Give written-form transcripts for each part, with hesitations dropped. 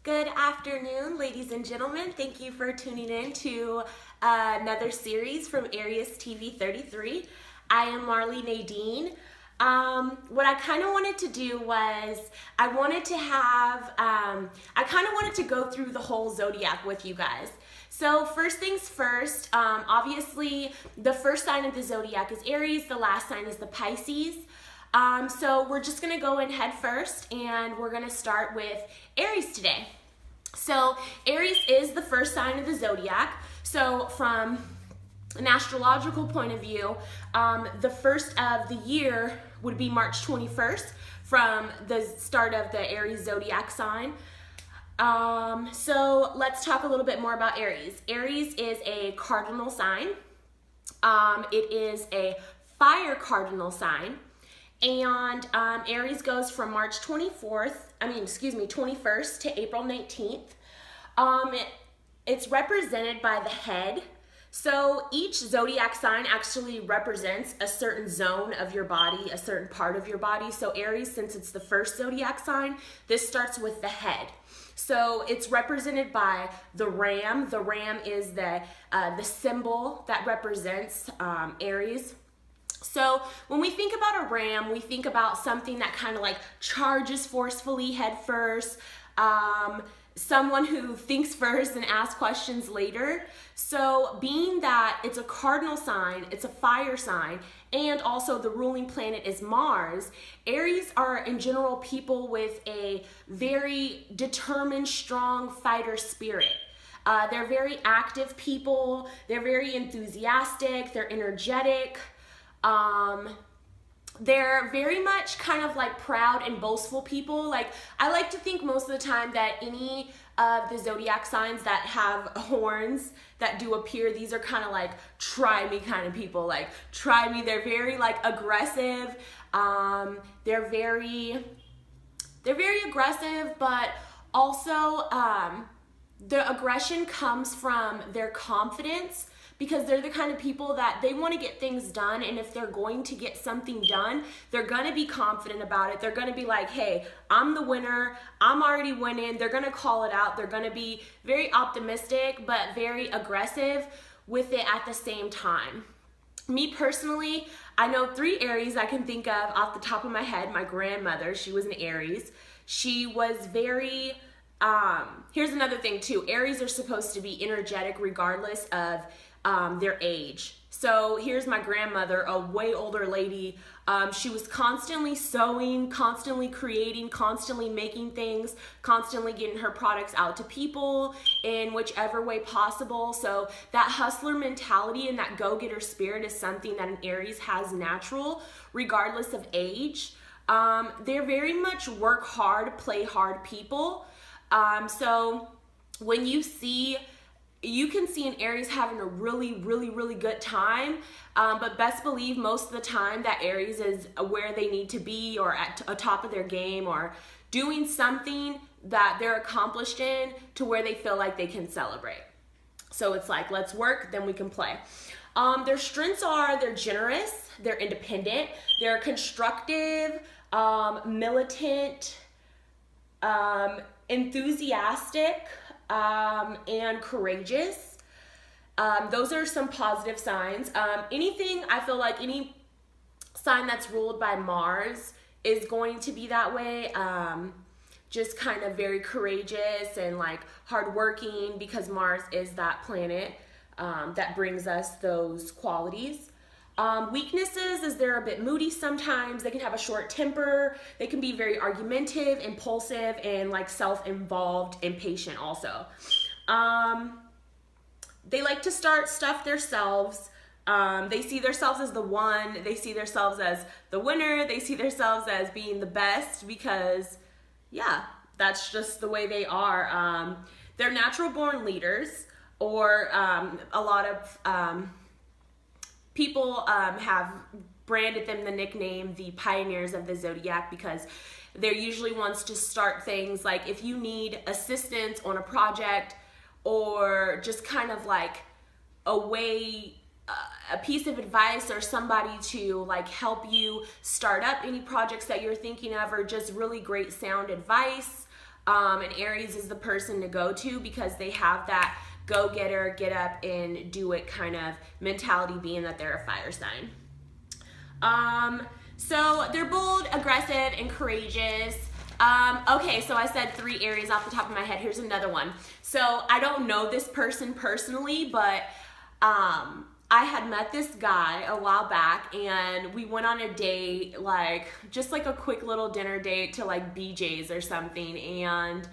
Good afternoon, ladies and gentlemen. Thank you for tuning in to another series from Aries TV 33. I am Marley Nadine. What I kind of wanted to do was I kind of wanted to go through the whole zodiac with you guys. So first things first, obviously the first sign of the zodiac is Aries, the last sign is the Pisces. So we're just going to go in head first and we're going to start with Aries today. So Aries is the first sign of the zodiac. So from an astrological point of view, the first of the year would be March 21st from the start of the Aries zodiac sign. So let's talk a little bit more about Aries. Aries is a cardinal sign. It is a fire cardinal sign. And Aries goes from March 21st to April 19th. It's represented by the head. So each zodiac sign actually represents a certain zone of your body, a certain part of your body. So Aries, since it's the first zodiac sign, this starts with the head. So it's represented by the ram. The ram is the symbol that represents Aries. So when we think about a ram, we think about something that kind of like charges forcefully head first, someone who thinks first and asks questions later. So being that it's a cardinal sign, it's a fire sign, and also the ruling planet is Mars, Aries are in general people with a very determined, strong fighter spirit. They're very active people, they're very enthusiastic, they're energetic. They're very much kind of like proud and boastful people. Like I like to think most of the time that any of the zodiac signs that have horns that do appear, these are kind of like try me kind of people. Like try me. They're very like aggressive. They're very aggressive, but also the aggression comes from their confidence, because they're the kind of people that they want to get things done, and if they're going to get something done, they're going to be confident about it. They're going to be like, hey, I'm the winner, I'm already winning. They're going to call it out. They're going to be very optimistic, but very aggressive with it at the same time. Me personally, I know 3 Aries I can think of off the top of my head. My grandmother, she was an Aries. She was very, here's another thing too. Aries are supposed to be energetic regardless of their age. So here's my grandmother, a way older lady. She was constantly sewing, constantly creating, constantly making things, constantly getting her products out to people in whichever way possible. So that hustler mentality and that go-getter spirit is something that an Aries has natural, regardless of age. They're very much work hard, play hard people. So when you can see an Aries having a really good time, but best believe most of the time that Aries is where they need to be, or at a top of their game, or doing something that they're accomplished in to where they feel like they can celebrate. So it's like, let's work, then we can play. Their strengths are they're generous, they're independent, they're constructive, militant, enthusiastic, and courageous. Those are some positive signs. Anything, I feel like any sign that's ruled by Mars is going to be that way. Just kind of very courageous and like hardworking, because Mars is that planet that brings us those qualities. Weaknesses is they're a bit moody sometimes. They can have a short temper. They can be very argumentative, impulsive, and like self-involved, impatient also. They like to start stuff themselves. They see themselves as the one. They see themselves as the winner. They see themselves as being the best because, yeah, that's just the way they are. They're natural born leaders, or a lot of people have branded them the nickname the pioneers of the zodiac, because they're usually ones to start things. Like if you need assistance on a project, or just kind of like a piece of advice, or somebody to like help you start up any projects that you're thinking of, or just really great sound advice, And Aries is the person to go to because they have that go-getter, get up and do it kind of mentality, being that they're a fire sign. So they're bold, aggressive, and courageous. Okay, so I said 3 Aries off the top of my head. Here's another one. So I don't know this person personally, but I had met this guy a while back, and we went on a date, like just like a quick little dinner date to like BJ's or something, and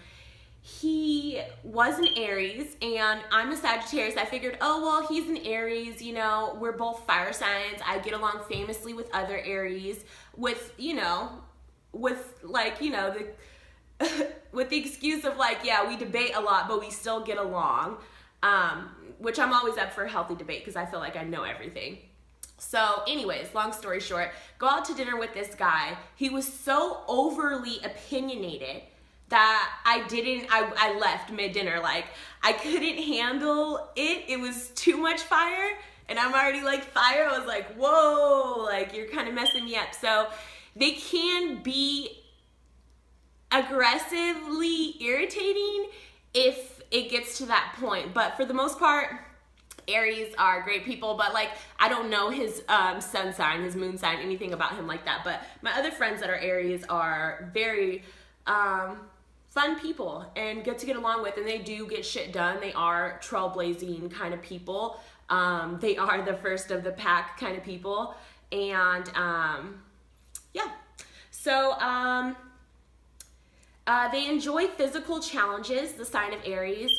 he was an Aries and I'm a Sagittarius. I figured, oh, well, he's an Aries, you know, we're both fire signs. I get along famously with other Aries with, you know, with like, you know, the with the excuse of like, yeah, we debate a lot, but we still get along, which I'm always up for a healthy debate because I feel like I know everything. So anyways, long story short, go out to dinner with this guy. He was so overly opinionated that I left mid-dinner. Like, I couldn't handle it. It was too much fire, and I'm already like fire. I was like, whoa, like you're kind of messing me up. So they can be aggressively irritating if it gets to that point. But for the most part, Aries are great people, but like I don't know his sun sign, his moon sign, anything about him like that. But my other friends that are Aries are very fun people and good to get along with, and they do get shit done. They are trailblazing kind of people. They are the first of the pack kind of people, and yeah. So they enjoy physical challenges, the sign of Aries.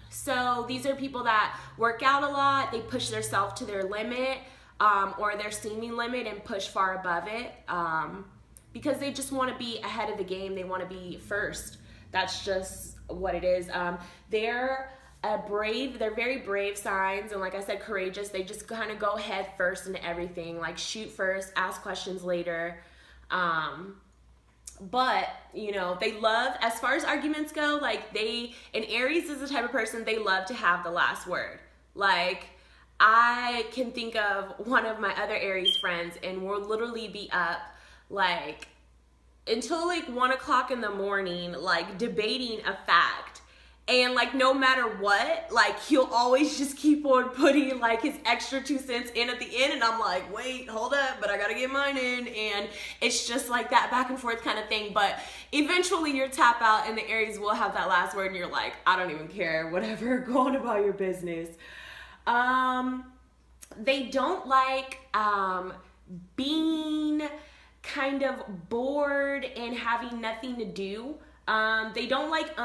So these are people that work out a lot. They push themselves to their limit or their seeming limit and push far above it. Because they just want to be ahead of the game. They want to be first. That's just what it is. They're very brave signs, and like I said, courageous. They just kind of go head first into everything, like shoot first, ask questions later. But, you know, they love, as far as arguments go, like and Aries is the type of person, they love to have the last word. Like, I can think of one of my other Aries friends, and we'll literally be up like until like 1 o'clock in the morning, like debating a fact, and like no matter what, like he'll always just keep on putting like his extra 2 cents in at the end, and I'm like, wait, hold up, but I gotta get mine in, and it's just like that back and forth kind of thing. But eventually you're tap out, and the Aries will have that last word, and you're like, I don't even care, whatever, go on about your business. They don't like being kind of bored and having nothing to do. They don't like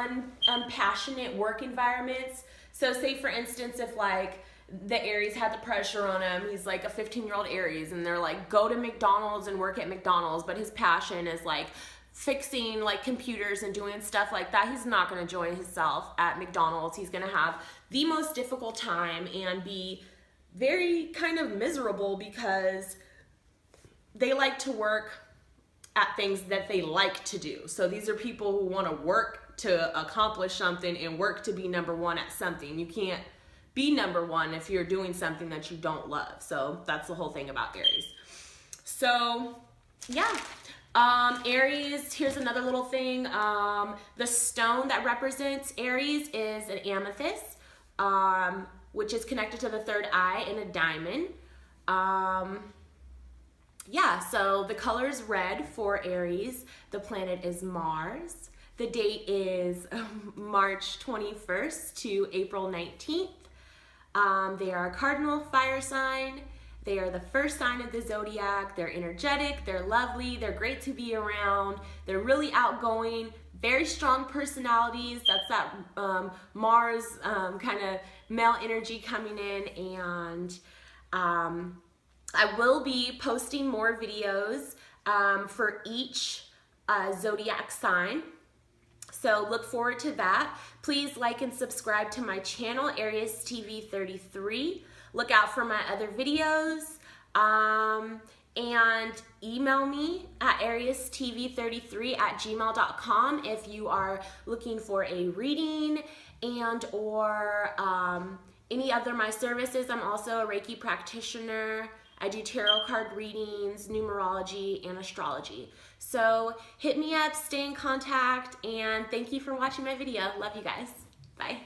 unpassionate work environments. So say for instance, if like the Aries had the pressure on him, he's like a 15-year-old Aries, and they're like, go to McDonald's and work at McDonald's, but his passion is like fixing like computers and doing stuff like that, he's not going to join himself at McDonald's. He's going to have the most difficult time and be very kind of miserable because they like to work at things that they like to do. So these are people who want to work to accomplish something and work to be number one at something. You can't be number one if you're doing something that you don't love. So that's the whole thing about Aries. So yeah, Aries, here's another little thing. The stone that represents Aries is an amethyst, which is connected to the third eye, in a diamond. Yeah, so the color is red for Aries. The planet is Mars. The date is March 21st to April 19th. They are a cardinal fire sign. They are the first sign of the zodiac. They're energetic, they're lovely, they're great to be around. They're really outgoing, very strong personalities. That's that Mars kind of male energy coming in. And I will be posting more videos for each zodiac sign. So look forward to that. Please like and subscribe to my channel, Aries TV 33. Look out for my other videos. And email me at ariestv33@gmail.com if you are looking for a reading and or any other my services. I'm also a Reiki practitioner. I do tarot card readings, numerology, and astrology. So hit me up, stay in contact, and thank you for watching my video. Love you guys. Bye.